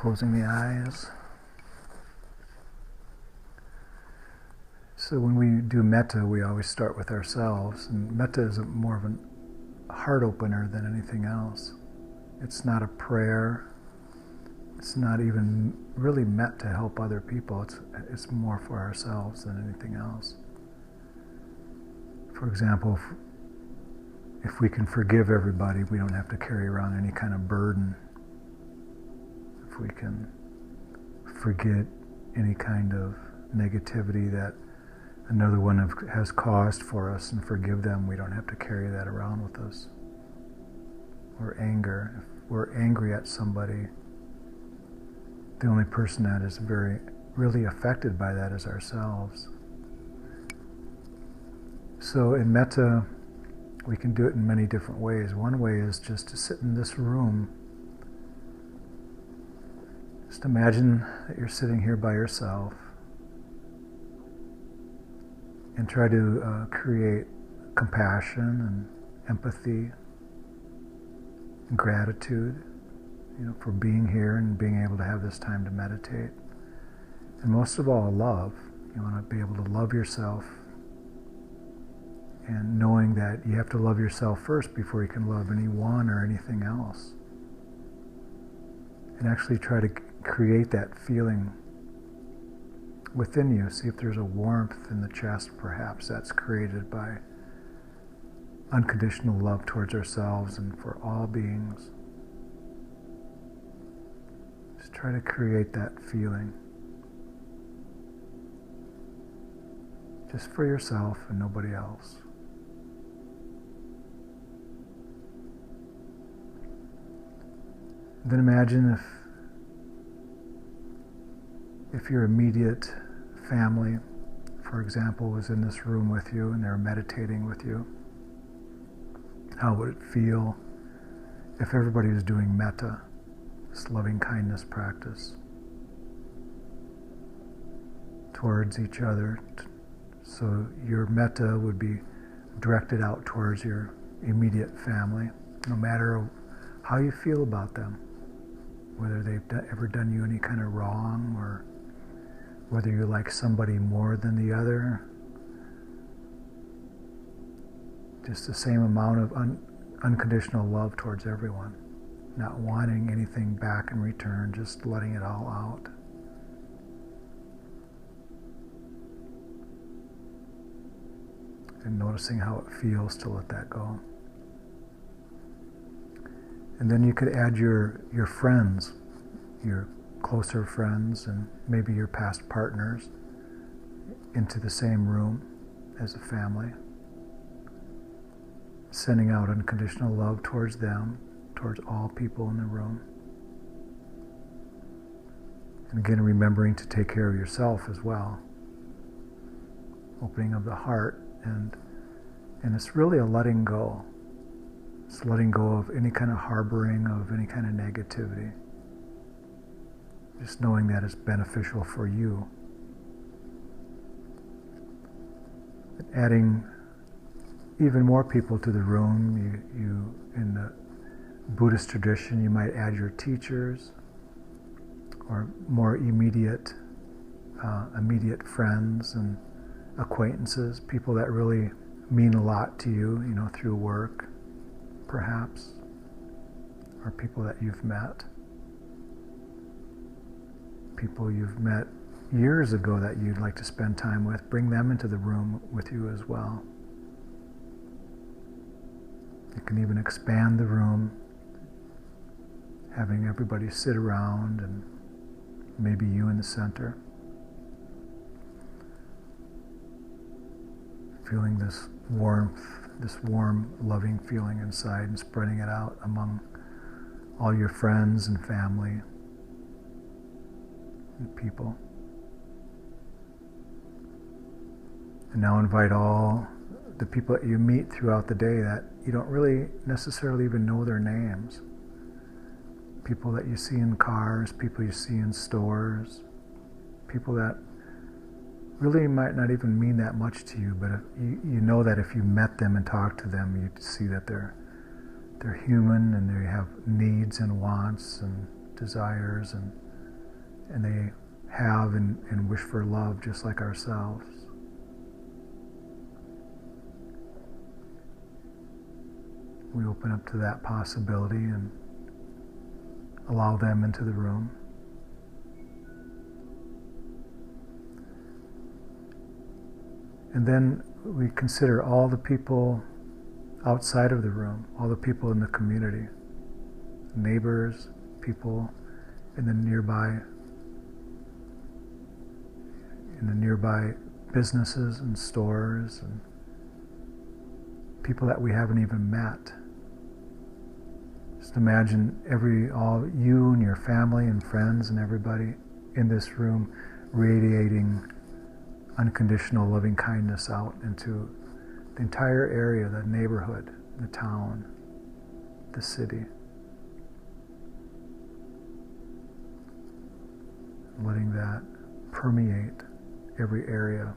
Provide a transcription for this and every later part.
closing the eyes. So when we do metta, we always start with ourselves, and metta is more of a heart opener than anything else. It's not a prayer. It's not even really meant to help other people. It's more for ourselves than anything else. For example, if we can forgive everybody, we don't have to carry around any kind of burden. If we can forget any kind of negativity that another one has caused for us and forgive them, we don't have to carry that around with us. Or anger. If we're angry at somebody, the only person that is really affected by that is ourselves. So in metta, we can do it in many different ways. One way is just to sit in this room. Just imagine that you're sitting here by yourself and try to create compassion and empathy and gratitude, for being here and being able to have this time to meditate. And most of all, love. You want to be able to love yourself, and knowing that you have to love yourself first before you can love anyone or anything else. And actually try to create that feeling within you. See if there's a warmth in the chest, perhaps, that's created by unconditional love towards ourselves and for all beings. Just try to create that feeling. Just for yourself and nobody else. Then imagine if your immediate family, for example, was in this room with you and they're meditating with you. How would it feel if everybody was doing metta, this loving kindness practice, towards each other? So your metta would be directed out towards your immediate family, no matter how you feel about them, whether they've ever done you any kind of wrong, or whether you like somebody more than the other. Just the same amount of unconditional love towards everyone, not wanting anything back in return, just letting it all out. And noticing how it feels to let that go. And then you could add your friends, your closer friends, and maybe your past partners into the same room as a family. Sending out unconditional love towards them, towards all people in the room. And again, remembering to take care of yourself as well. Opening of the heart, and it's really a letting go. It's letting go of any kind of harboring of any kind of negativity. Just knowing that it's beneficial for you. And adding even more people to the room. You in the Buddhist tradition, you might add your teachers or more immediate friends and acquaintances, people that really mean a lot to you, through work, perhaps, or people that you've met. People you've met years ago that you'd like to spend time with, bring them into the room with you as well. You can even expand the room, having everybody sit around and maybe you in the center. Feeling this warmth, this warm, loving feeling inside, and spreading it out among all your friends and family and people. And now invite all the people that you meet throughout the day that you don't really necessarily even know their names. People that you see in cars, people you see in stores, people that really might not even mean that much to you, but if you know that if you met them and talked to them, you'd see that they're human and they have needs and wants and desires, and and they have and wish for love just like ourselves. We open up to that possibility and allow them into the room. And then we consider all the people outside of the room, all the people in the community, neighbors, people in the nearby businesses and stores, and people that we haven't even met. Just imagine all you and your family and friends and everybody in this room radiating unconditional loving kindness out into the entire area, the neighborhood, the town, the city. Letting that permeate every area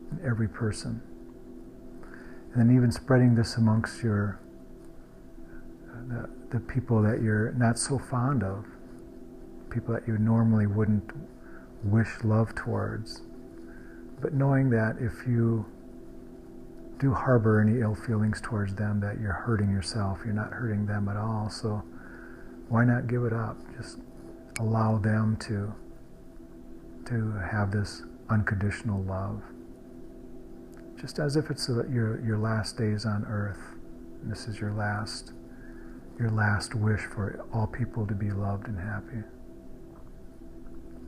and every person. And then even spreading this amongst the people that you're not so fond of, people that you normally wouldn't wish love towards. But knowing that if you do harbor any ill feelings towards them, that you're hurting yourself, you're not hurting them at all. So why not give it up? Just allow them to have this unconditional love. Just as if it's your last days on earth. And this is your last wish for all people to be loved and happy.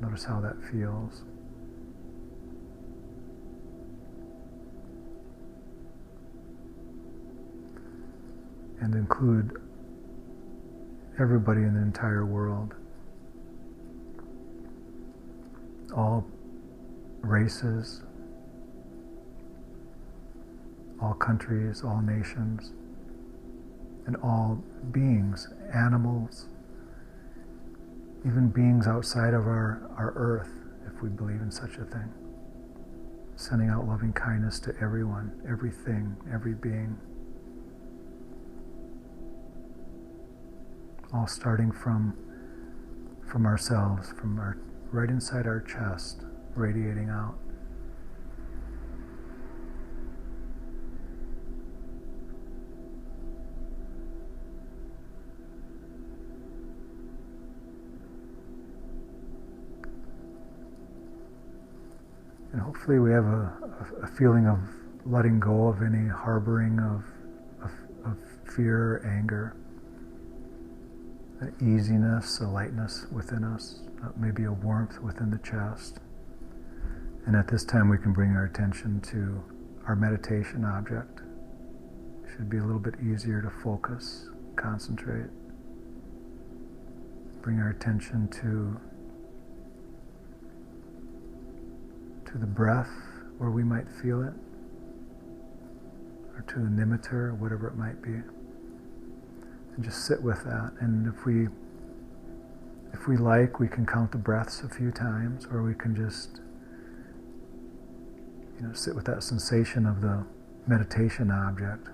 Notice how that feels. And include everybody in the entire world. All races, all countries, all nations, and all beings, animals, even beings outside of our earth, if we believe in such a thing. Sending out loving kindness to everyone, everything, every being. All starting from ourselves, from right inside our chest, radiating out. And hopefully we have a feeling of letting go of any harboring of fear, anger, an easiness, a lightness within us, maybe a warmth within the chest. And at this time we can bring our attention to our meditation object. It should be a little bit easier to focus, concentrate. Bring our attention to the breath, where we might feel it, or to the nimitta, whatever it might be. And just sit with that. And if we like, we can count the breaths a few times, or we can just sit with that sensation of the meditation object.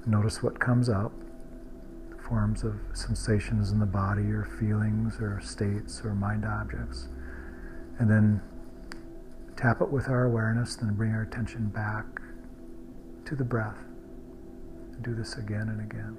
Notice what comes up, forms of sensations in the body, or feelings, or states, or mind objects. And then tap it with our awareness, then bring our attention back to the breath. Do this again and again.